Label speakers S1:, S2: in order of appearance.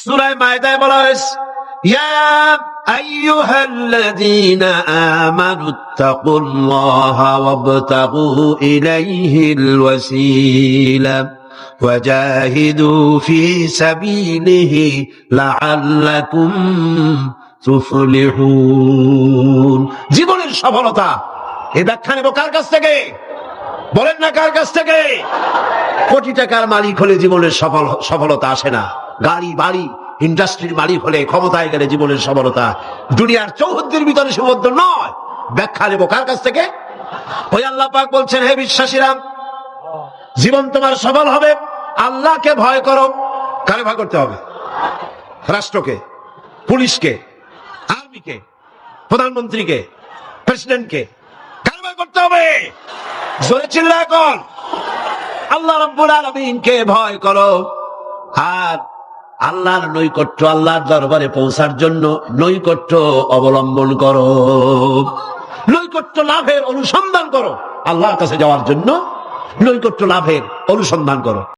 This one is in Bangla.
S1: সূরা মায়েদায় বলা হয়েছে, ইয়া আইয়ুহাল্লাযীনা আমানুত্তাকুল্লাহা ওয়াবতাগু ইলাইহিল ওয়াসীলা ওয়াজাহিদু ফি সাবিলিহি লাআল্লাকুম তুফলিহুন। জীবনের সফলতা এই ব্যাখ্যা নেব কার কাছ থেকে? বলেন না কার কাছ থেকে? কোটি টাকার মালিক হলে জীবনের সফলতা আসে না। গাড়ি বাড়ি ইন্ডাস্ট্রির মালিক হলে, ক্ষমতায় গেলে জীবনের সফলতা দুনিয়ার চৌহদ্দির ভিতরে সীমাবদ্ধ নয়। ব্যাখ্যা নেব কার কাছ থেকে? ওই আল্লাহ পাক বলছেন, হে বিশ্বাসীরা, জীবন তোমার সফল হবে আল্লাহকে ভয় করো। কারে ভয় করতে হবে? রাষ্ট্রকে, পুলিশকে, আর্মিকে, প্রধানমন্ত্রীকে, প্রেসিডেন্টকে? কারে ভয় করতে হবে? জোরে চিল্লা এখন। আল্লাহ রাব্বুল আলামিনকে ভয় করো। আর আল্লাহর নৈকট্য, আল্লাহর দরবারে পৌঁছার জন্য নৈকট্য অবলম্বন করো, নৈকট্য লাভের অনুসন্ধান করো। আল্লাহর কাছে যাওয়ার জন্য নৈকট্য লাভের অনুসন্ধান করো।